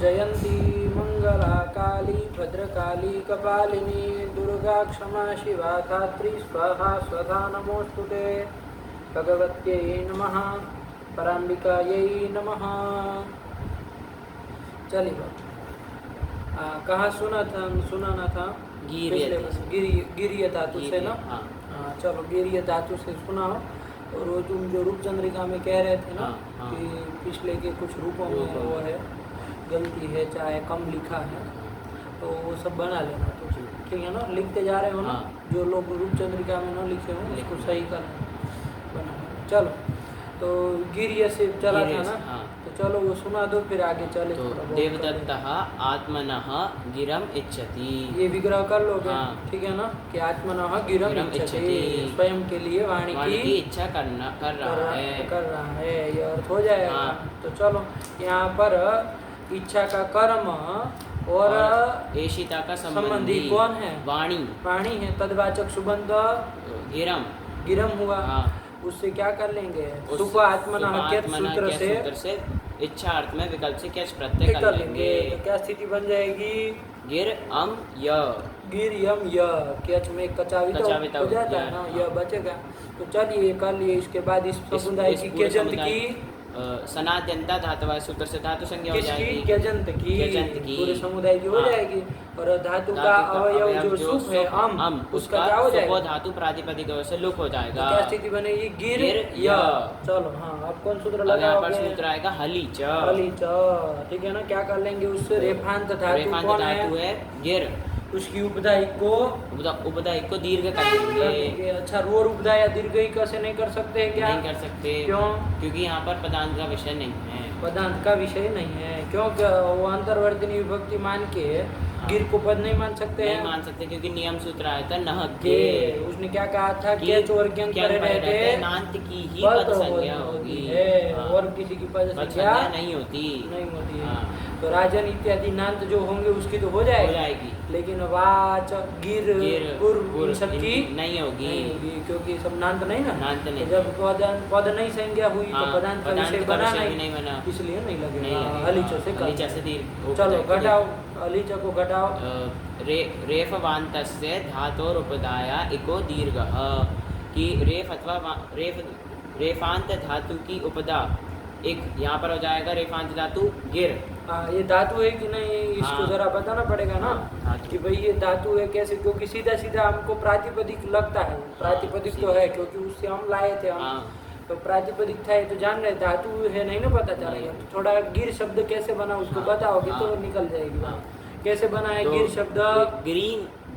जयंती मंगला काली भद्रकाली कपालिनी दुर्गा क्षमा शिवा धात्री स्वाहा स्वधा नमोस्तुते भगवत्यै नमः पराम्बिकायै नमः। चलिए कहाँ सुनाना था? गिरिय धातु से ना। हाँ चलो गिरिय धातु से सुनाओ। और वो तुम जो रूप चंद्रिका में कह रहे थे ना कि पिछले के कुछ रूपों में वो है गलती है, चाहे कम लिखा है, तो वो सब बना लेना। तो ठीक है ना, लिखते जा रहे हो ना, जो लोग रूप चंद्रिका में ना लिखे हो उसको सही करना, बना। चलो तो गिरिय से चला था ना, तो चलो वो सुना दो फिर आगे चले। तो देवदत्तः आत्मनः गिरम इच्छति, ये विग्रह कर लोगे। ठीक है ना, कि आत्मनः गिरम इच्छति, स्वयं के लिए वाणी की इच्छा कर रहा है, ये अर्थ हो जाएगा। तो चलो यहाँ पर इच्छा का कर्म और एशिता का संबंधी कौन है? वाणी। वाणी है, तद्वाचक सुबंध गिरम हुआ। उससे क्या कर लेंगे? सुख आत्मनः के सूत्र से इच्छा अर्थ में विकल्प से कैच प्रत्यय कर लेंगे। तो क्या स्थिति बन जाएगी? गिर अम य, गिर यम य, कैच में कचाविता हो जाता है ना, यह बचेगा। तो चलिए कर लिए। इसके बाद इस समुदाय की केजंत की सनाद्यंता धातु सूत्र से धातु संज्ञा हो जाएगी। केजंत की पूरे समुदाय की हो जाएगी। और धातु का अवयव जो सुख है अम, उसका क्या हो जाएगा? धातु प्रातिपदिक से लुक हो जाएगा। क्या स्थिति बनेगी? गिर य। चलो हाँ, अब कौन सूत्र लगाओगे? सूत्र आएगा हलीच। ठीक है ना, क्या कर लेंगे उससे? रेफांत धातु कौन है? गिर। उसकी उपदायिक को दीर्घ कर देंगे। अच्छा, रोर उपदा या दीर्घ कैसे नहीं कर सकते हैं? क्या नहीं कर सकते? क्यों? क्योंकि यहाँ पर पदांत का विषय नहीं है। पदांत का विषय नहीं है, क्योंकि वो अंतर्वर्तनी विभक्ति मान के गिर को पद नहीं मान सकते हैं। नहीं मान सकते, क्योंकि नियम सूत्र आया था नह के। उसने क्या कहा था? के चोर के अंतर रहते नांत की ही पद संज्ञा होगी, और किसी की पद संज्ञा नहीं होती है। तो राजन इत्यादि नांत जो होंगे उसकी तो हो जाएगी, लेकिन वाच गिर गुर इन सब की नहीं होगी, क्योंकि सब नांत नहीं ना। नांत नहीं। जब पद नहीं संज्ञा हुई तो पदांत का विषय बना नहीं, इसलिए नहीं लगेगा। हलीचो से चलो घटाओ, हलीच को घटाओ। रेफवान्तस्य धातोरुपदाया इको दीर्घः, कि रेफ अथवा रेफांत धातु की उपदा एक यहाँ पर हो जाएगा। रेफांत धातु गिर। ये धातु है कि नहीं, इसको जरा बताना पड़ेगा ना कि भाई ये धातु है कैसे, क्योंकि सीधा सीधा हमको प्रातिपदिक लगता है। प्रातिपदिक तो है क्योंकि उससे हम लाए थे हम, तो प्रातिपदिक था तो जान रहे, धातु है नहीं ना पता चलेगा। तो थोड़ा गिर शब्द कैसे बना उसको बताओगे तो निकल जाएगी। कैसे बना है गिर शब्द?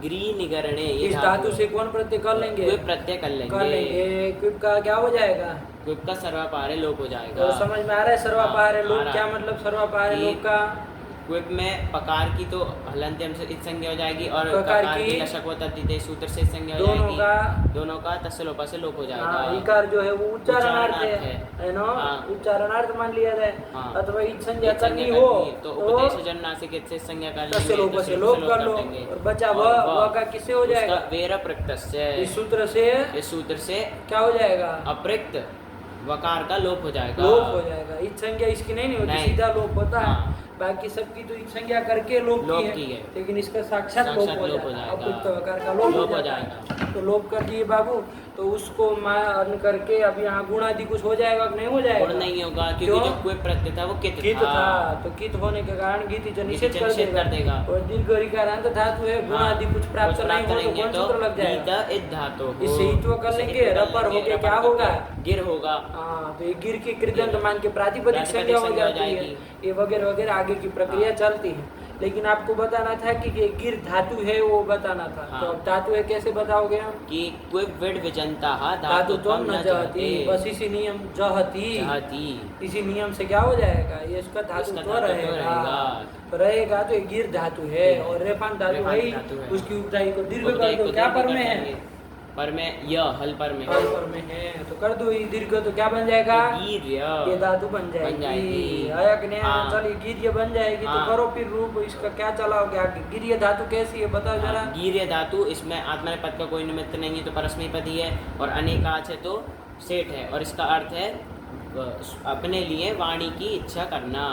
ग्रीन निगरणे। इस धातु से कौन प्रत्यय कर लेंगे? प्रत्यय कर लेंगे। क्विप का क्या हो जाएगा? क्विप का सर्वापारे लोप हो जाएगा। तो समझ में आ रहा है सर्वापारे लोप क्या मतलब? सर्वापारे लोप का क्विप में पकार की तो हलंत्यम से इत संज्ञा हो जाएगी, और ककार की लशक व तद्धिते सूत्र से संज्ञा हो जाएगी। दोनों का तस्लोपा से लोप हो जाएगा। इकार जो है वो उच्चारणार्थ है ना, उच्चारणार्थ मान लिया जाए। अथवा इत संज्ञा करनी हो तो उपदेश जन्नासिक से संज्ञा कर लेंगे, तस्लोपा से लोप कर लो। और बचा व का किससे हो जाएगा? वेर प्रकृतस्य। इस सूत्र से क्या हो जाएगा? अप्रकृत वकार का लोप हो जाएगा। इत संज्ञा इसकी नहीं होती, सीधा लोप होता है। बाकी सबकी तो इत संज्ञा करके लोप की है, लेकिन इसका साक्षात लोप हो जाएगा। अप्रकृत वकार का लोप हो जाएगा। तो लोप कर दिए बाबू, तो उसको मान करके अब यहाँ गुणादि कुछ हो जाएगा कि नहीं हो जाएगा? गुण नहीं होगा, क्योंकि जो कोई प्रत्यय था वो कित था। तो कित होने के कारण गीति निषेध कर देगा। और दीर्घ ऋकारांत धातु है, गुणादि कुछ प्राप्त नहीं हो तो कौन सूत्र लग जाएगा? धातु इससे हित्व कर लेंगे, रपर हो गया, क्या होगा? गिर होगा। तो ये गिर के कृदंत मान के प्रातिपदिक संज्ञा हो जाती है। ये वगैरह वगैरह आगे की प्रक्रिया चलती है, लेकिन आपको बताना था कि गिर धातु है, वो बताना था। तो अब धातु है कैसे बताओगे हम? कि क्विप विड विजंता धातु तो न जहती, बस इसी नियम जहती, इसी नियम से क्या हो जाएगा? ये इसका धातु तो रहेगा। तो ये गिर धातु है और रेफान धातु है, उसकी उपधाई को दीर्घ कर दो। क्या पर में है? पर में यह हल पर में है, तो कर दो ये दीर्घ, तो क्या बन जाएगा? ये धातु बन जाएगी। चलिए गिर्य बन जाएगी। तो करो फिर रूप इसका क्या चलाओगे आगे? गिर्य धातु कैसी है बताओ जरा। गिर्य धातु, इसमें आत्मनेपद का कोई निमित्त नहीं है तो परस्मैपदी है, और अनेकाच है तो सेठ है, और इसका अर्थ है अपने लिए वाणी की इच्छा करना।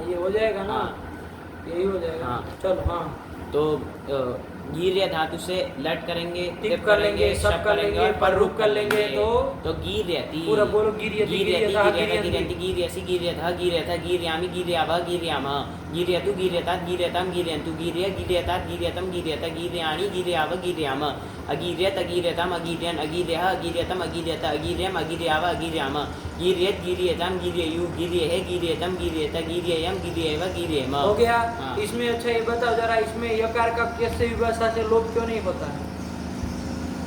ये हो जाएगा ना। यही हो जाएगा। हाँ। चलो हाँ। तो गीर्य धातु से लट करेंगे, टिप कर लेंगे, सब कर लेंगे, पर रुक कर लेंगे तो गीर्यति। पूरा बोलो गिरियति गिरियता गिर्यति गिर्यसि गिर्यतः गिर्यथ गिर्यामि गिर्यावः गिर्यामः गिर्यतु गिर्यतात् गिर्यतां गिर्यन्तु गिर्य गिर्यतात् गिर्यतं गिर्यत गिर्याणि गिर्यावः गिर्यामः अगिर्यत अगिर्यताम् अगिर्यन् अगिर्यः अगिर्यतम् अगिर्यत अगिर्यम् अगिर्यावः अगिर्यामः गिर्यत् गिर्यतां गिर्ययु गिर्येः गिर्यतं गिर्यत गिर्येयं गिर्येव गिर्येम। हो गया। हाँ। इसमें अच्छा ये बताओ जरा, इसमें यकार का कैसे विभाषा से लोप क्यों नहीं होता है?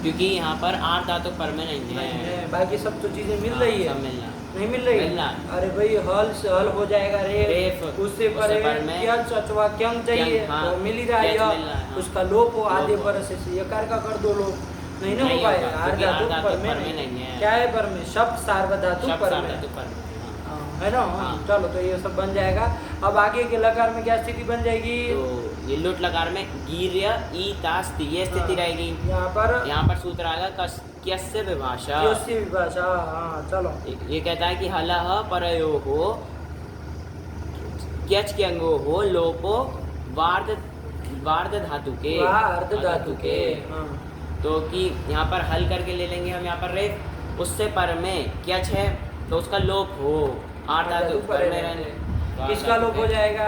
क्योंकि यहाँ पर आठ धातु पर में नहीं है। बाकी सब तो चीजें मिल हाँ, रही है। सब मिलना। नहीं मिल रही मिलना। अरे भाई हल से हल हो जाएगा रेफ, उससे पर में यच अथवा क्यंग चाहिए क्यंग, हाँ, तो मिल ही रहा है क्यच यह। मिल रहा है, हाँ। उसका लोप हो आधे लोप हो। पर से यकार का कर दो लोप, नहीं ना हो नहीं पाएगा। होगा, आठ क्योंकि धातु आठ पर धातु में पर में नहीं है। क्या है पर में? शब्द सार्वधातु शब्द पर में सार्वधातु पर में, हाँ। है ना। हाँ। चलो तो ये सब बन जाएगा। अब आगे के लकार में क्या स्थिति बन जाएगी? तो ये लुट लकार में गीर्य ई तास्ति ये स्थिति रहेगी। यहाँ पर सूत्र आएगा क्यस्य विभाषा। क्यस्य विभाषा। हाँ चलो। ये कहता है कि हलः परयोः क्यच के अंगो हो लोपो वार्ध धातु के। वार्ध धातु के। हाँ। तो कि यहाँ पर हल करके ले लेंगे हम यहाँ पर रेफ, उससे पर में क्यच है तो उसका लोप हो आठ धातु पर में रहने। किसका लोप हो जाएगा?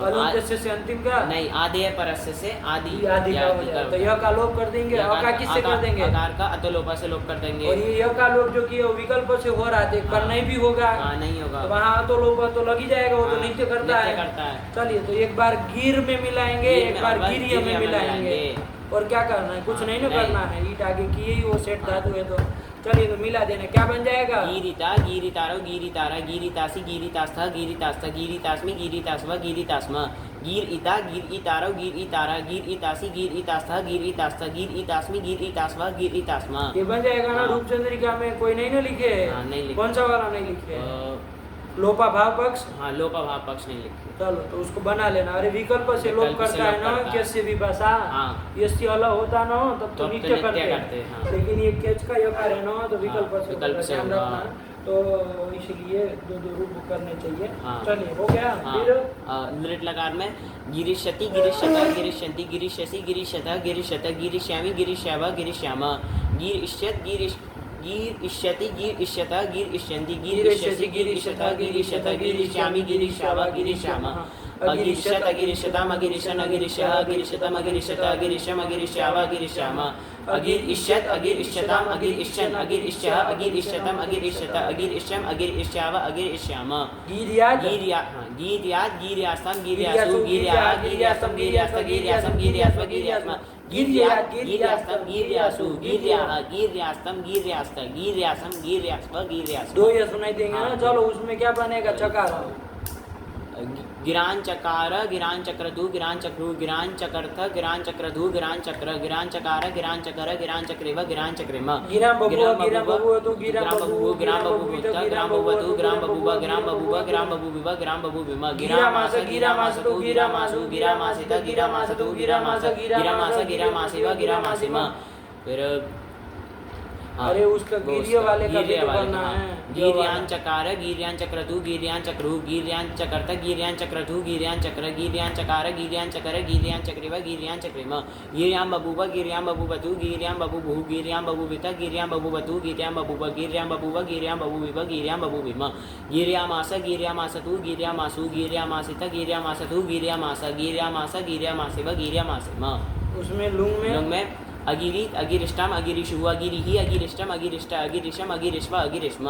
अलुंत्य से अंतिम का नहीं, आदि है परस्य से आदि आदि का हो जाएगा। तो यह का लोप कर देंगे। अ का किससे कर देंगे? आकार का अतोलोपा से लोप कर देंगे। और ये यह का लोप जो कि विकल्प से हो रहा है पर नहीं भी होगा। हाँ, नहीं होगा। तो वहाँ अतोलोपा तो लग ही जाएगा, वो तो नित्य करता है। चलिए तो एक बार गिर में मिलाएंगे, एक बार गिरिय में मिलाएंगे। और क्या करना है? कुछ नहीं ना करना है। ईट आगे की ही वो सेठ धातु है। तो चलिए तो मिला देना। क्या बन जाएगा? गीरिता गीरितारो गीरितारा गीरितासी गीरितास्था गीरितास्था गीरितास्मि गीरितास्व गीरितास्म गीर इता गीर इतारो गीर इतारा गीर इतासी गीर इतास्था गीर इतास्था गीर इतास्मि गीर इतास्व गीर इतास्म। ये बन जाएगा ना। रूपचंद्रिका में कोई नहीं ना लिखे? हाँ, नहीं लिखे। कौन सा वाला नहीं लिखे? लोपा भाव पक्ष। हाँ, लोपा भाव पक्ष नहीं लिखे। चलो तो उसको बना लेना। अरे विकल्प से लोप करता है ना कैसे विभाषा। हाँ। यस्य अलग होता ना तब तो नित्य करते हाँ। लेकिन ये कैच का यकार है ना तो विकल्प हाँ, से विकल्प से ध्यान होगा। रखना। तो इसलिए दो दो रूप करने चाहिए। हाँ। चलिए हो गया। हाँ। फिर लृट लकार में गिरिष्यति गिरिष्यता गिरिष्यन्ति गिरिष्यसि गिरिष्यतः गिरिष्यत गिरिष्यामि गिरिष्याव गिरिष्याम गिर इष्यत गिर इष्यति गिर इष्यता गिर इष्यन्ति गिर इष्यसि गिर इष्यतः गिर इष्यत गिरिष्यामि गिरिष्याव गिरिष्याम अगिरिष्यत अगिरिष्यताम् अगिरिष्यन् अगिरिष्यः अगिरिष्यतम् अगिरिष्यत अगिरिष्यम् अगिरिष्याव अगिरिष्याम अगिर इष्यत अगिर इष्यताम् अगिर इष्यन् अगिर इष्यः अगिर इष्यतम् अगिर इष्यत अगिर इष्यम् अगिर इष्याव अगिर इष्याम गीर्याद गीर्यात् गिर्यास्तम् गिर्यासु गिर्याः गिर्यास्तम् गिर्यास्त गिर्यासम् गिर्यास्व गिर्यास्म गिर्यात् गिर्यास्तम् गिर्यासु गिर्याः गिर्यास्तम् गिर्यास्त गिर्यासम् गिर्यास्व गिर्यास्म। दो ये सुनाई देंगे ना। चलो उसमें क्या बनेगा? चकार। गिरान चकार गिरान चक्रधु गिरान चक्रु गिरान चकर्थ गिरान चक्रधु गिरान चक्र गिरान चकार गिरान चकर गिरान चक्रेव गिरान चक्रेम गिराम बबुआ गिराम बबुआ तो गिराम बबुआ गिराम बबुआ गिराम बबुआ गिराम बबुआ गिराम बबुआ गिराम बबुआ गिराम बबुआ गिरामास गिरामास तो गिरामासु गिरामासित गिरामास तो गिरामास गिरामासिव गिरामासिम। फिर अरे उसका गिरिय वाले का भी तो करना है। गिर्यान चकार गिर्यान चक्रतु गिर्यान चक्रु गिर्यान चकर्त गिर्यान चक्रतु गिर्यान चक्र गिर्यान चकार गिर्यान चकर गिर्यान चक्रेव गिर्यान चक्रेम गिर्याम बबुव गिर्याम बबुवतु गिर्याम बबुभु गिर्याम बबुवित गिर्याम बबुवतु गिर्याम बबुव गिर्याम बबुव गिर्याम बबुविव गिर्याम बबुविम गिर्यामास गिर्यामासतु गिर्यामासु गिर्यामासित गिर्यामासतु गिर्यामास गिर्यामास गिर्यामासिव गिर्यामासिम। उसमें लुंग में अगिरीत अगिरिष्टम अगिरिशु अगिरिहि अगिरिष्टम अगिरिष्ट अगिरिशम अगिरिष्व अगिरिष्म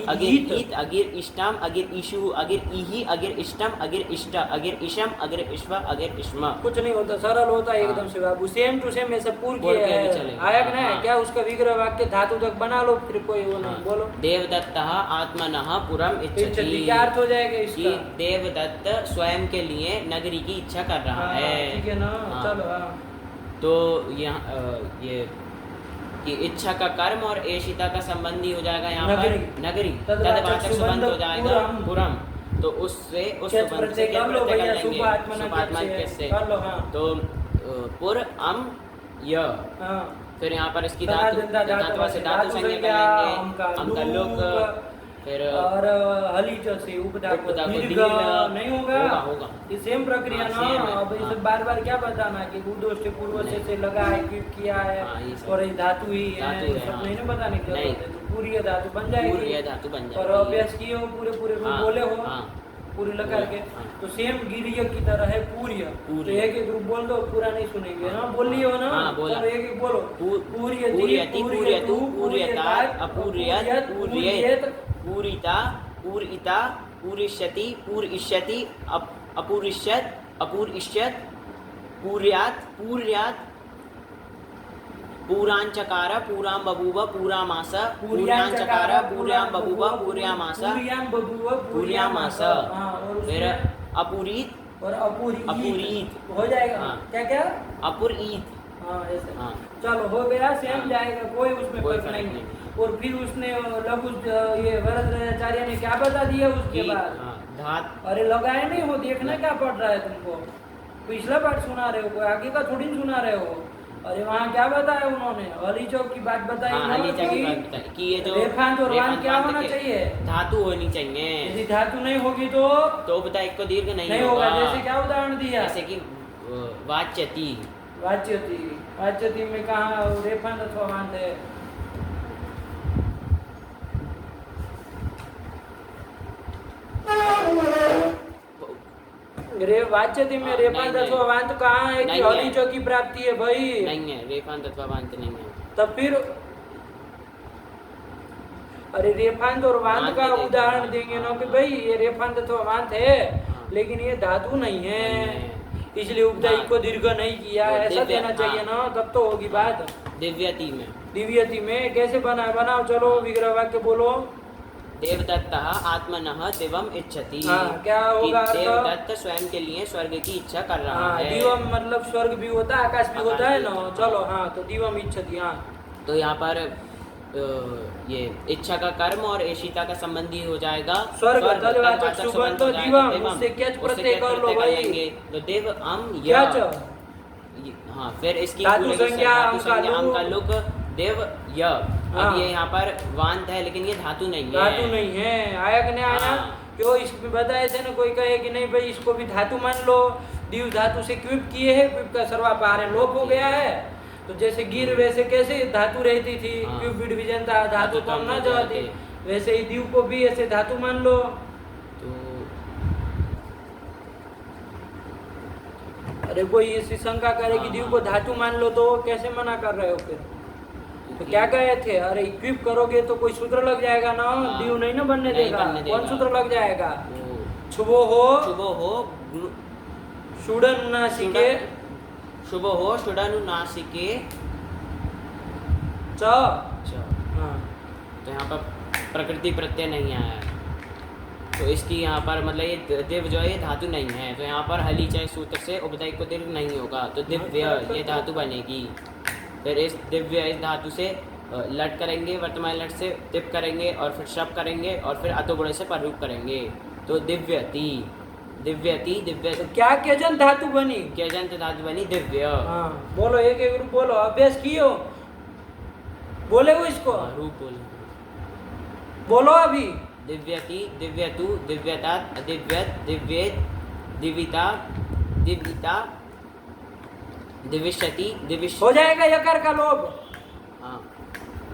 अगिरीत अगिर इष्टम अगिर इशु अगिर इहि अगिर इष्टम अगिर इष्ट अगिर इशम अगिर इश्व अगिर इष्म। कुछ नहीं होता, सरल होता है एकदम से बाबू। सेम टू सेम ऐसे पूर्ण किया है। आया कि नहीं? क्या उसका विग्रह वाक्य धातु तक बना लो, फिर कोई वो नहीं बोलो। देवदत्तः आत्मनः पुरम इच्छति। क्या अर्थ हो जाएगा इसका? देवदत्त स्वयं के लिए नगरी की इच्छा कर रहा है। ठीक है ना। चलो तो यहाँ ये कि इच्छा का कर्म और एशिता का संबंधी हो जाएगा यहाँ पर नगरी तदवाचक संबंध हो जाएगा पुरम। तो उससे उस संबंध से क्या प्रत्यय कर लेंगे? सुपात्मक से। तो पुर अम य। फिर यहाँ पर इसकी धातु से धातु संज्ञा कर लेंगे। हम का लोक फिर और हलीच से उपधा को उपधा को दीर्घ दीर्घ नहीं होगा। होगा। ये सेम प्रक्रिया हाँ, ना। same है। अब इसे हाँ। बार बार क्या बताना कि उदोष पूर्व से लगा है, क्यों किया है, हाँ, ये सब। और ये धातु ही है, धातु ये है, सब हाँ। नहीं ना बताने की नहीं। जरूरत है। तो पूरी ये धातु बन जाएगी। पूरी ये धातु बन और जाएगी। अभ्यास किए हो, पूरे पूरे रूप हाँ, बोले हो, हाँ। पूरी लगा के। हाँ। तो सेम गिरिय की तरह है पूर्य। तो पूर्य। एक एक रूप बोल दो, पूरा नहीं सुनेंगे। हाँ। हाँ, बोल लिए हो ना। हाँ, बोला। चलो एक एक बोलो। पूर्यति पूर्यति, पूर्यतु पूर्यता पूर्यतात, अपूर्यत पूर्येत, पूरिता पूरिता पूरिष्यति पूरिष्यति अपूरिष्यत अपूरिष्यत पूर्यात् पूर्यात् पूरांचकार पूरां बभूव पूरामास पूर्यांचकार पूर्यां बभूव पूर्यामास पूर्यां बभूव पूर्यामास। हाँ, और फिर उसमें अपूरीत और अपूरीत अपूरीत हो जाएगा। हाँ। क्या क्या? अपूरीत। हाँ, ऐसे। हाँ। चलो हो गया, सेम हाँ। जाएगा, कोई उसमें कोई फर्क फर्क नहीं। नहीं। और फिर उसने लघु ये वरदाचार्य ने क्या बता दिया उसके बाद? हाँ, धात अरे लगाए नहीं हो, देखना क्या पड़ रहा है तुमको। पिछला पार्ट सुना रहे हो, कोई आगे का थोड़ी ना सुना रहे हो। अरे वहाँ क्या बताया उन्होंने? हलीचौक की बात बताई हाँ, ना हलीचौक की बात बताई कि ये जो रेफांत और वांत क्या रेफांत होना के चाहिए? धातु होनी चाहिए। यदि धातु नहीं होगी तो बता एक को दीर्घ नहीं होगा। जैसे क्या उदाहरण दिया? जैसे कि वाच्यति। वाच्यति, वाच्यति में कहाँ रेफांत अथवा वांत है? वाच्यति में रेफांत नहीं, अथवा वांत कहाँ है कि नहीं है। हलीचौक की प्राप्ति है भाई? नहीं है, रेफांत अथवा वांत नहीं है। तब फिर अरे रेफांत और वांत वांत का देंगे। उदाहरण देंगे ना कि हाँ। भाई ये रेफांत अथवा वांत है, हाँ। लेकिन ये धातु नहीं है, नहीं है। इसलिए उपदायी हाँ। को दीर्घ नहीं किया। वो ऐसा दिव्य, देना चाहिए हाँ। ना, तब तो होगी बात। दिव्यति में दिव्यति में कैसे बनाओ। चलो विग्रह वाक्य बोलो। देवदत्तः आत्मनः दिवम इच्छति। हाँ, क्या होगा कि अर्थ? देवदत्त स्वयं के लिए स्वर्ग की इच्छा कर रहा हाँ, है। दिवम मतलब स्वर्ग भी होता है, आकाश भी आकाश होता है भी ना। होता है। चलो हाँ, तो दिवम इच्छति। हाँ, तो यहाँ पर ये इच्छा का कर्म और एशिता का संबंधी हो जाएगा स्वर्ग, तदवाचक तदवाचक सुबंध सुबंध तो हो जाएगा दिवम, उससे क्यच प्रत्यय कर लो प्रत्यय भाई। लेंगे। तो देव अम क्या य। च? हाँ, फिर इसकी धातु पूरे की संज्ञा, धातु अम का संज्ञा, अम लुक। का लुक देव य। हाँ। अब ये यहाँ पर वांत है, लेकिन ये धातु नहीं है। धातु नहीं है। आया कि नहीं आया? हाँ। क्यों इसमें बताए थे ना, कोई कहे कि नहीं भाई इसको भी धातु मान लो। दीव धातु से क्विप किए है, क्विप का सर्वापार है, लोप हो गया है। तो जैसे गिर वैसे कैसे धातु रहती थी, हाँ। क्विप विडिविजन था, धातु धातु कम कम न न जाती, जाती। वैसे ही दीव को भी ऐसे धातु मान लो। तो अरे कोई ऐसी शंका करे कि हाँ, दीव हाँ। को धातु मान लो, तो कैसे मना कर रहे हो फिर? तो क्या कहे थे? अरे इक्विप करोगे तो कोई सूत्र लग जाएगा ना, हाँ। दीव नहीं ना बनने नहीं देगा। बनने कौन देगा। सूत्र लग जाएगा? तो छुबो हो शुभो हो सुडन नासिके शुभ हो षुडनुनासिके च। च। हाँ, तो यहाँ पर प्रकृति प्रत्यय नहीं आया है, तो इसकी यहाँ पर मतलब ये दिव्य जो है ये धातु नहीं है। तो यहाँ पर हली चाहे सूत्र से उपदायिक को दीर्घ नहीं होगा, तो दिव्य ये धातु बनेगी। फिर इस दिव्य इस धातु से लट करेंगे, वर्तमान लट से दिप करेंगे, और फिर शब करेंगे, और फिर अतोगुणे से पररूप करेंगे। तो दिव्यति दिव्यति दिव्य तो क्या केजन धातु बनी? केजंत धातु बनी दिव्य। हाँ, बोलो एक एक रूप बोलो। अभ्यास कियो, बोले हो इसको, रूप बोल बोलो अभी। दिव्यति दिव्यतु दिव्यतात दिव्यत दिव्येत दिविता दिव्यता दिविष्यति दिविष्य। हो जाएगा यकार का लोभ। हाँ,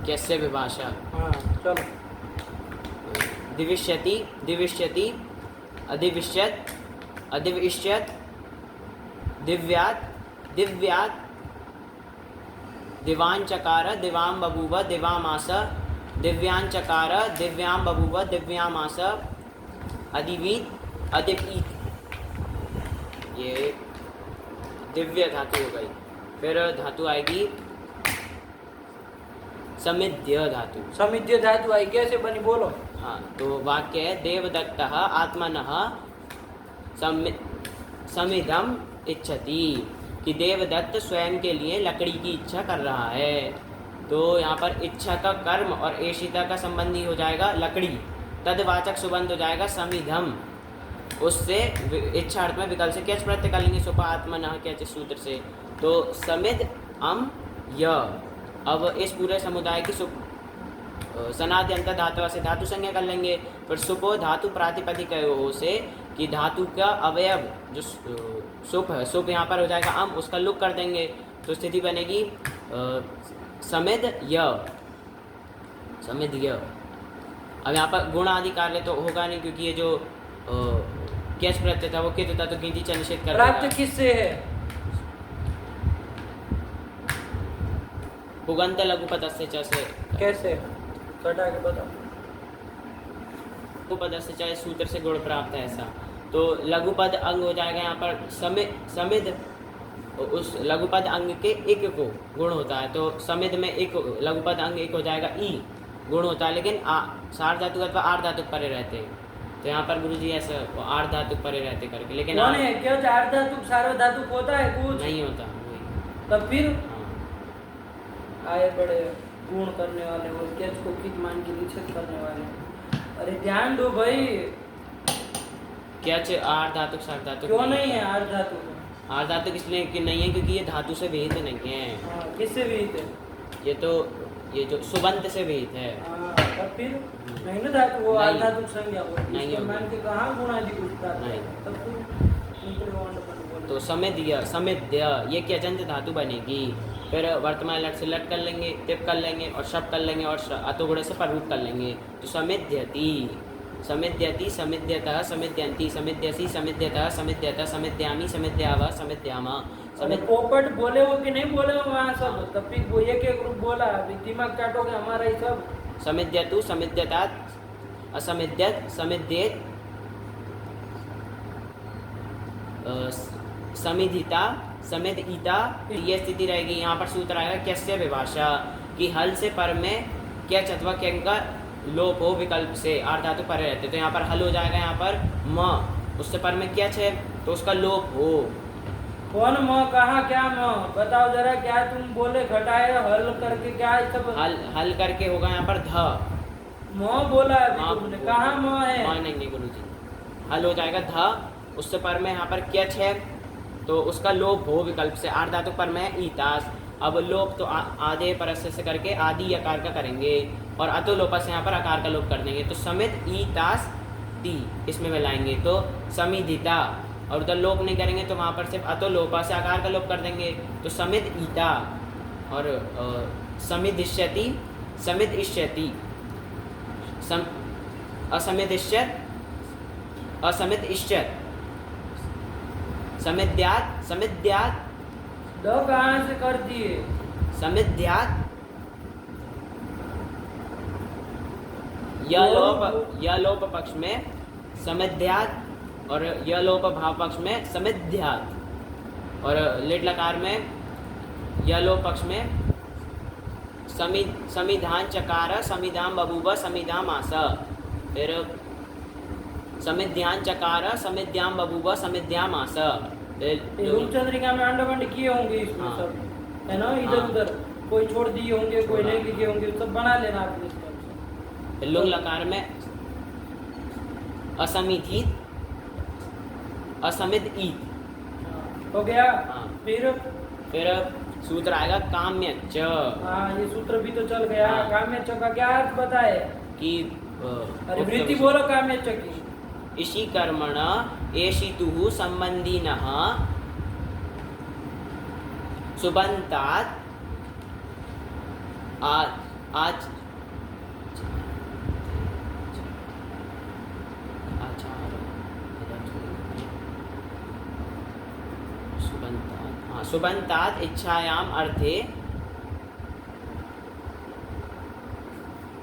कैसे विभाषा। हाँ, चलो। दिविष्यति दिविष्यति अधिविष्यत अधिविष्यत दिव्यात दिव्यात दिवांचकार दिवां बभूव दिवामास दिव्यांचकार दिव्यां बभूव दिव्यामास अधिवीत अधिवीत। ये दिव्य धातु हो गई। फिर धातु आएगी समिध्य धातु। समिध्य धातु आई, कैसे बनी बोलो। हाँ, तो वाक्य है देवदत्तः आत्मनः समिधम इच्छति, कि देवदत्त स्वयं के लिए लकड़ी की इच्छा कर रहा है। तो यहाँ पर इच्छा का कर्म और एशिता का संबंधी हो जाएगा लकड़ी, तदवाचक सुबंध हो जाएगा समिधम। उससे इच्छा अर्थ में विकल्प से कैच प्रत्यय कर लेंगे सुपा आत्मनः कैच सूत्र से। तो समिध अम य। अब इस पूरे समुदाय की सनाद्यंत धातु से धातु संज्ञा कर लेंगे। फिर सुपो धातु प्रातिपदिक से कि धातु का अवयव जो सुप है, सुप यहाँ पर हो जाएगा अम, उसका लुक कर देंगे तो स्थिति बनेगी समिद य, समिद य। अब यहाँ पर गुण आदि कार्य तो होगा नहीं क्योंकि ये जो कैच प्रत्यय था वो कित होता तो गिनती च निषेध कर प्राप्त किससे है? पुगंत लघुपद से च से। कैसे? कटा के बताओ। लघुपद से च सूत्र से गुण प्राप्त है ऐसा, तो लघुपद अंग हो जाएगा यहाँ पर समिद, उस लघुपद अंग के एक को गुण होता है तो समिद में एक लघुपद अंग एक हो जाएगा ई गुण होता है, लेकिन सार धातु अथवा आर धातु परे रहते हैं तो यहाँ पर गुरुजी ऐसा आर धातु परे रहते करके, लेकिन कौन है क्या आर धातु सार्वधातुक होता है? कुछ नहीं होता। तब फिर हाँ। आए बड़े गुण करने वाले और कैच को कित मान के निषेध करने वाले। अरे ध्यान दो भाई। कैच आर धातु सार धातु क्यों नहीं है आर धातु? आर धातु इसलिए कि नहीं है क्योंकि ये धातु से विहित नहीं है। किससे विहित है? ये तो ये जो सुबंत से विहित है। तब फिर नहीं ना धातु, वो आर धातु संज्ञा हो नहीं है, मान के कहाँ गुण आदि पूछता है? तब फिर तो समिद्य, समिद्य ये क्या जंत धातु बनेगी। फिर वर्तमान लट से लट कर लेंगे, टिप कर लेंगे और शब कर लेंगे और अतोगुण से पर रूप कर लेंगे तो समिध्यति, समिध्यति, समिध्यतः, समिध्यन्ति, समिध्यसि, समिध्यतः, समिध्यतः, समिध्यामि, समिध्यावः, समिध्यामः। पोपट बोले हो कि नहीं बोले हो वहाँ सब? तब फिर वो एक एक रूप बोला, अभी दिमाग काटोगे हमारा ही सब। समिध्यतु, समिध्यतात, असमिध्यत, समिध्येत, समिधिता, समिधईता, ये स्थिति रहेगी। यहाँ पर सूत्र आएगा कैस्य विभाषा कि हल से पर में कैच अथवा कैंग का लोप हो विकल्प से, आर धातु पर रहते तो यहाँ पर हल हो जाएगा, यहाँ पर म उससे पर में कैच है तो उसका लोप हो। कौन म कहा क्या म बताओ जरा, क्या तुम बोले घटाए हल करके क्या है सब? हल करके होगा यहाँ पर ध, म बोला अभी तुमने, कहाँ म है? नहीं गुरुजी, हल हो जाएगा ध, उससे पर में यहाँ पर कैच है तो उसका लोप हो विकल्प से, आर धातु पर में है ईतास। अब लोप तो आधे परस्य से करके आदि आकार का करेंगे और अतो लोपा से यहाँ पर आकार का लोप कर देंगे तो समित ईतास ती इसमें मिलाएंगे तो समिधिता, और उधर लोप नहीं करेंगे तो वहाँ पर सिर्फ अतो लोपा से आकार का लोप कर देंगे तो समित ईता और समिदिष्यति, समित इष्यति, असमित इष्यत, असमित इष्यत, समिद्यात, समिद्यात, दो कहाँ से कर दिए? समिद्यात, या लोप पक्ष में समिद्यात और या लोप भाव पक्ष में समिद्यात और लिट लकार में या लोप पक्ष में समिधान चकार, समिधाम बबूबा, समिधाम आसा। फिर समिध्यान चकार, समिध्याम बबूबा, समिध्याम आसा। रूपचंद्रिका में अंडवंड किए होंगे इसमें हाँ। सब, है ना? इधर उधर कोई छोड़ दिए होंगे, कोई नहीं लिखे होंगे, सब बना लेना आपने। लुंग लकार में असमिधित, असमित ईत हो गया। हाँ। फिर सूत्र आएगा काम्य च। ये सूत्र भी तो चल गया। हाँ। काम्य च का क्या अर्थ बताए? कि अरे वृत्ति बोलो काम्य च की। इसी कर्मण एषितुः संबंधिनः सुबन्तात् आज सुबन्तात् इच्छायाम अर्थे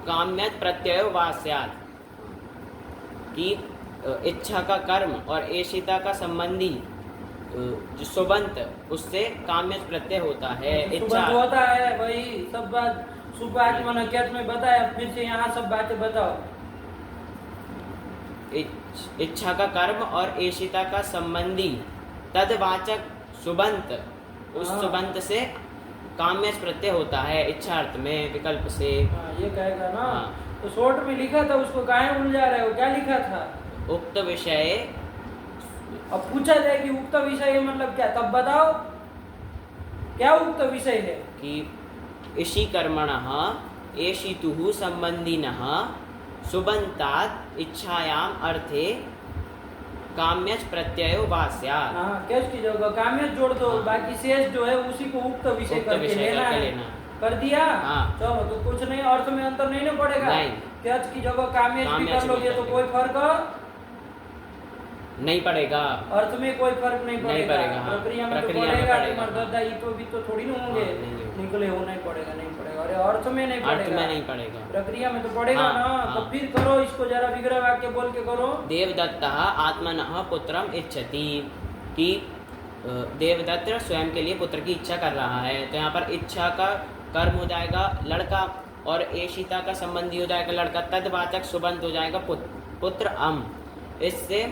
काम्यत प्रत्यय वा स्यात् कि इच्छा का कर्म और एशिता का संबंधी जो सुबंत उससे काम्य प्रत्यय होता है। इच्छा होता है वही सब बात सुबात मनक्यत में बताया, फिर से यहाँ सब बातें बताओ। इच्छा का कर्म और एशिता का संबंधी तदवाचक सुबंत, उस सुबंत से काम्य प्रत्यय होता है इच्छा अर्थ में विकल्प से। ये कहेगा ना। तो शॉर्ट में लिखा था, उसको काहे उलझा रहे हो? क्या लिखा था? उक्त विषय। अब पूछा जाए कि उक्त विषय मतलब क्या, तब बताओ क्या उक्त विषय है? कि इसी कर्मणः एषितुः संबंधिनः सुबन्तात् इच्छायाम अर्थे काम्यच प्रत्ययो वा स्यात्। हाँ, कैच की जगह काम्यच जोड़ दो, हाँ। बाकी शेष जो है उसी को उक्त विषय उक्त करके विषय लेना करके है। लेना। कर दिया। हाँ। चलो तो कुछ नहीं, अर्थ में अंतर नहीं ना पड़ेगा। नहीं। कैच की जगह काम्यच भी काम्यच कर लोगे भी तो कर कोई फर्क नहीं पड़ेगा। अर्थ में कोई फर्क नहीं पड़ेगा। हाँ। प्रक्रिया में तो प्रक्रिया में पड़ेगा, पड़ेगा। मर्ददा ईतो भी तो थोड़ी ना होंगे। हाँ, नहीं होंगे। निकले हो नहीं पड़ेगा, नहीं पड़ेगा। अरे अर्थ में नहीं अर्थ पड़ेगा, में नहीं पड़ेगा। प्रक्रिया में तो पड़ेगा हाँ, ना। हाँ। तो फिर करो इसको, जरा विग्रह वाक्य बोल के करो। देवदत्तः आत्मनः पुत्रम इच्छति, कि देवदत्त स्वयं के लिए पुत्र की इच्छा कर रहा है। तो यहाँ पर इच्छा का कर्म हो जाएगा लड़का, और एशिता का संबंधी हो जाएगा लड़का, तदवाचक सुबंत हो जाएगा पुत्र अम। इससे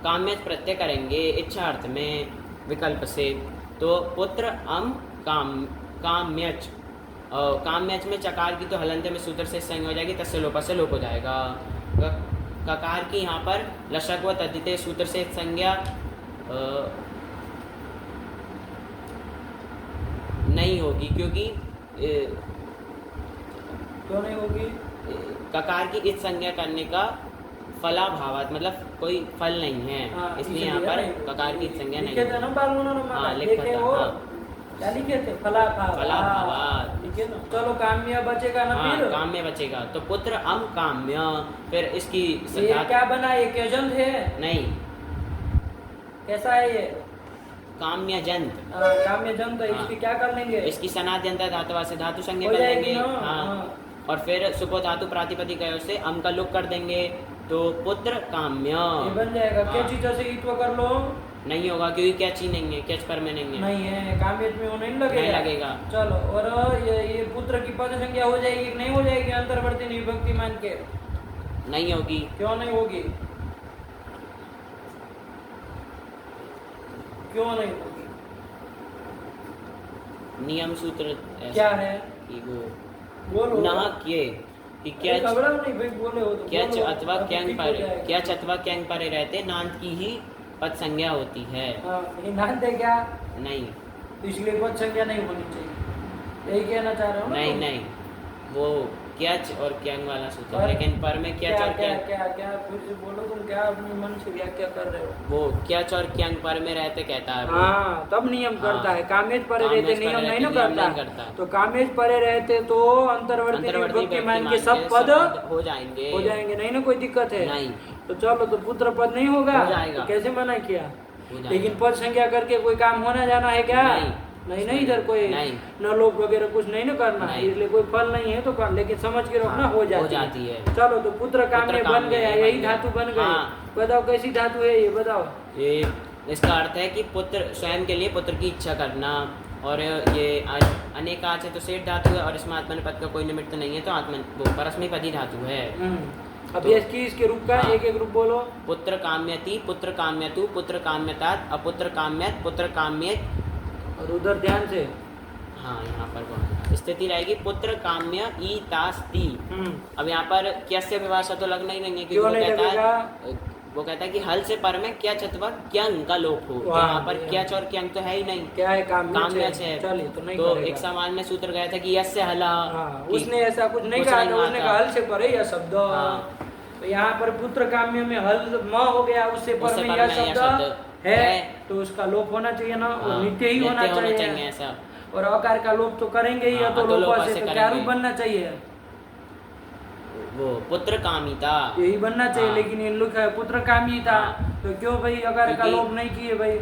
काम्यच प्रत्यय करेंगे इच्छा अर्थ में विकल्प से। तो पुत्र अम काम्यच, काम्यच में चकार की तो हलंत में सूत्र से संज्ञा हो जाएगी, तस्य लोप से लोप हो जाएगा। ककार की यहाँ पर लशक व तद्धिते सूत्र से संज्ञा नहीं होगी, क्योंकि क्यों नहीं होगी? ककार की इस संज्ञा करने का फलाभावात, मतलब कोई फल नहीं है। हाँ, इसलिए यहाँ पर ककार की संज्ञा नहीं लिखे थे ना बालमोनो हाँ, लिखे लिखा था, वो हाँ। क्या लिखे थे? फलाभावात। फलाभावात। लिखे ना। चलो काम्य बचेगा ना हाँ, फिर। काम्य बचेगा। तो पुत्र अम काम्य, फिर इसकी ये क्या बना? ये क्यजंत है? नहीं, कैसा है ये? काम्यजंत। काम्य जंत है। हाँ। इसकी क्या कर लेंगे? इसकी सनाद्यंत धातुवा से धातु संज्ञा हो कर जाएगी लेंगे। ना? हाँ। हाँ। और फिर सुपो धातु प्रातिपदिक से अम का लुक कर देंगे, तो पुत्र काम्य ये बन जाएगा। हाँ। क्या चीज से ईत्व कर लो? नहीं होगा, क्योंकि कैच ही नहीं है, कैच पर में नहीं है। नहीं है, काम्य में वो नहीं लगेगा। नहीं लगेगा। चलो, और ये पुत्र की पद संख्या हो जाएगी कि नहीं हो जाएगी अंतर्वर्ती विभक्ति मान के? नहीं होगी। क्यों नहीं होगी? क्यों नहीं होगी? नियम सूत्र ऐसा क्या है? कि वो बोलो। ना किए कि अरे घबराओ नहीं भाई, बोले हो तो कैच बोलो। अथवा अब क्यांग ठीक हो पर, जाएगा। कैच अथवा क्यांग परे रहते नांत की ही पद संज्ञा होती है। हाँ, ये नांत है क्या? नहीं तो इसलिए पद संख्या नहीं होनी चाहिए, यही कहना चाह रहे हो ना नहीं तुम? नहीं, वो कैच और क्यांग वाला सूत्र, पर- लेकिन पर में कैच क्या और क्या क्यांग, क्या क्या फिर से बोलो, तुम क्या अपने मन से व्याख्या कर रहे हो? वो कैच और क्यांग पर में रहते कहता है वो। हाँ, तब नियम करता हाँ। है। कामेज परे कामेज रहते परे नियम नहीं रहते ना नियम नहीं करता। करता। तो कामेज परे रहते तो अंतर्वर्ती अंतर्वर्ती विभक्ति मान के विभक्ति सब पद हो जाएंगे। हो जाएंगे, नहीं ना कोई दिक्कत है? नहीं। तो चलो, तो पुत्र पद नहीं होगा? हो जाएगा। तो कैसे मना किया? हो जाएगा। लेकिन पद संख्या करके कोई काम होना जाना है क्या? नहीं। नहीं नहीं, इधर कोई नहीं। न लोप वगैरह कुछ नहीं ना करना है, नहीं। इसलिए कोई फल नहीं है तो कर, लेकिन समझ के रखना हाँ, हो हो जाती जाती है। चलो, तो पुत्र काम्य पुत्र बन काम्य गया, बन यही गया। धातु बन गई। हाँ। बताओ कैसी धातु है ये, बताओ। ये इसका अर्थ है कि पुत्र स्वयं के लिए पुत्र की इच्छा करना, और ये अनेकाच है तो सेठ धातु है, और इसमें आत्मनेपद का कोई निमित्त नहीं है, तो आत्मन वो परस्मैपदी धातु है। अब ये इसकी इसके रूप का हाँ। एक एक रूप बोलो। पुत्र काम्यति, पुत्र काम्यतु, पुत्र काम्यतात, अपुत्र काम्यत, पुत्र काम्यत। और उधर ध्यान से। हाँ, यहाँ पर वो स्थिति रहेगी पुत्र काम्य ई तास्ति। अब यहाँ पर कैसे विभाषा तो लगना ही नहीं है, क्योंकि क्यों वो नहीं कहता लगेगा? है, वो कहता है कि हल से पर में क्या अथवा क्यंग का लोप हो, तो वाह, यहाँ पर ये। क्याच और क्यंग तो है ही नहीं, क्या है? काम्य काम्यच है। चलिए, तो नहीं तो करेगा। एक सामान्य सूत्र गया था कि यस्य हला। हाँ, कि- उसने ऐसा कुछ नहीं कुछ कहा नहीं था, उसने कहा कहा था। हल से परे यह शब्द। हाँ। तो यहाँ पर पुत्र काम्य में हल म हो गया, उससे पर उससे में पर यह में यह शब्द शब्द है, है। तो उसका लोप होना चाहिए ना, और हाँ, नित्य ही होना चाहिए। ऐसा। और अकार का लोप तो करेंगे ही, हाँ, तो तो लोप लोप से से तो क्या करेंगे। रूप बनना चाहिए? वो पुत्र कामिता। यही बनना चाहिए, हाँ। लेकिन ये लिखा है पुत्र कामी था। हाँ। तो क्यों भाई अकार का क्योंकि- लोप नहीं किए भाई?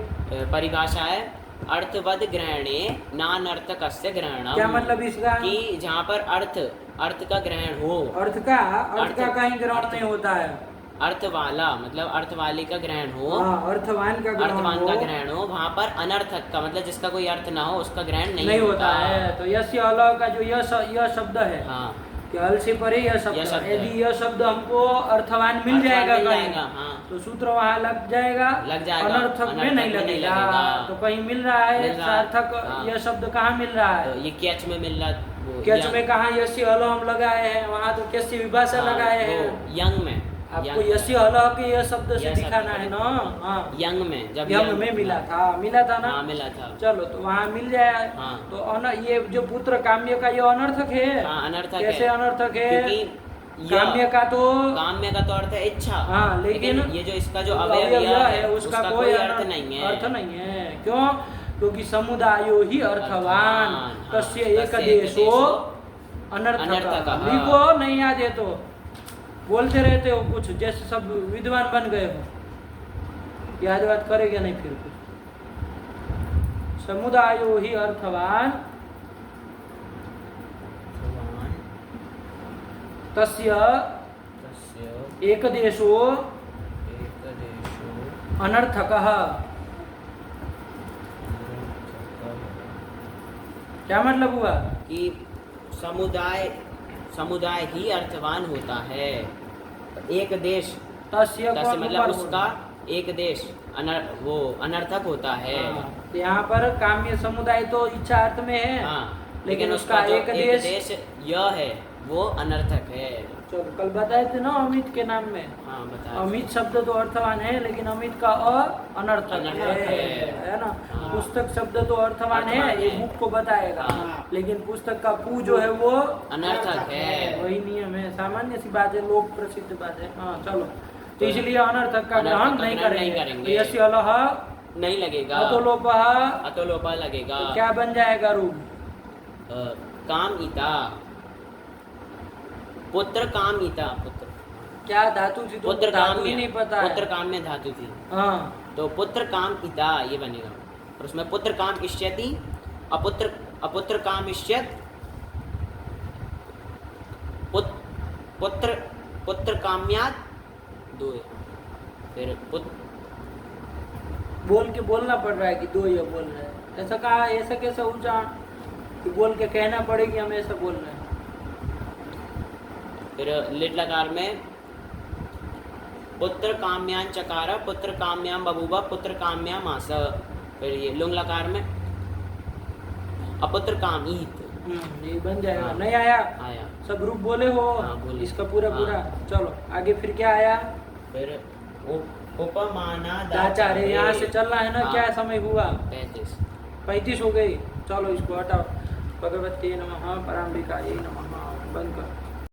परिभाषा है अर्थवद ग्रहणे नानर्थकस्य ग्रहणम। क्या मतलब इसका? कि जहाँ पर अर्थ का ग्रहण हो, अर्थ का कहीं ग्रहण नहीं होता है। अर्थ वाला मतलब अर्थ वाले का ग्रहण हो, हाँ, अर्थवान का ग्रहण अर्थवान हो, का ग्रहण हो, वहाँ पर अनर्थक का मतलब जिसका कोई अर्थ ना हो उसका ग्रहण नहीं होता है। तो यस्य अलग का जो यह शब्द है, हाँ, कि हल से परे यह यह शब्द, शब्द है। यदि यह शब्द हमको अर्थवान मिल अर्थवान जाएगा मिल कहीं, जाएगा, हाँ। तो सूत्र वहाँ लग जाएगा, लग जाएगा, अनर्थक में नहीं लगेगा। तो कहीं मिल रहा है मिल रहा है, सार्थक, हाँ। यह शब्द कहाँ मिल रहा है? तो ये कैच में मिल रहा, वो कैच यंग- में कहाँ यस्य अलम लगाए हैं, वहाँ तो कैसे विभाषा हाँ, लगाए वो हैं। यंग में आपको यसी हलह के यह शब्द से यह दिखाना शब्द है ना। हाँ यंग में, जब यंग में मिला था, मिला था ना। हाँ मिला था। चलो तो वहाँ मिल जाए। हाँ। तो ये जो पुत्र काम्य का ये अनर्थक है। हाँ अनर्थक कैसे है, अनर्थक है? क्योंकि काम्य का तो काम्य का तो अर्थ है इच्छा। हाँ, लेकिन ये जो इसका जो अवयव अवयव यह है उसका कोई अर्थ नहीं है। अर्थ नहीं है। क्यों? क्योंकि समुदायो ही अर्थवान तस्य एक देशो अनर्थक। लिखो नहीं याद है तो बोलते रहते हो कुछ, जैसे सब विद्वान बन गए हो, याद बात करेंगे नहीं फिर कुछ। समुदायो ही अर्थवान तस्य एक देशो अनर्थकः। क्या मतलब हुआ? कि समुदाय ही अर्थवान होता है। एक देश, तस्य मतलब उसका एक देश वो अनर्थक होता है। यहाँ पर काम्य समुदाय तो इच्छा अर्थ में है। हाँ, लेकिन उसका एक देश यह है वो अनर्थक है। चलो कल बताए थे ना अमित के नाम में। हाँ बताया। अमित शब्द तो अर्थवान है, लेकिन अमित का अनर्थक है ना। हाँ। पुस्तक शब्द तो अर्थवान है, ये बुक को बताएगा। हाँ। लेकिन पुस्तक का पू जो है वो अनर्थक है। वही नियम है, सामान्य सी बात है, लोक प्रसिद्ध बात है। हाँ चलो, तो इसलिए अनर्थक का ग्रहण नहीं करेंगे। यस्य अलह नहीं लगेगा, अतोलोपा लगेगा। तो क्या बन जाएगा रूप? कामिता, पुत्र कामिता। पुत्र क्या धातु थी? पुत्र धातु ही नहीं पता है। पुत्र काम में धातु थी। हाँ तो पुत्र कामिता ये बनेगा। और उसमें पुत्र काम इष्यति, अपुत्र काम इष्यत, पुत्र काम्यात, दो है। फिर बोल के बोलना पड़ रहा है कि दो ये बोल रहे हैं। ऐसा कहा, ऐसा कैसे उच्चारण कि बोल के कहना पड़ेगी हम ऐसा बोल रहे हैं। फिर लिट लकार में पुत्र काम्यान चकार, पुत्र काम्याम बबूबा, पुत्र काम्याम आस। फिर ये लुंग लकार में अपुत्र कामीत, ये बन जाएगा। हाँ। नहीं आया? आया। सब रूप बोले हो? हाँ, बोले। इसका पूरा हाँ। पूरा। चलो आगे फिर क्या आया? फिर उपमाना दाचार्य। यहाँ से चलना है ना। हाँ। क्या समय हुआ? 35 हो गई। चलो इसको हटाओ। भगवते नमः, पराम्बिकायै नमः। बंद कर।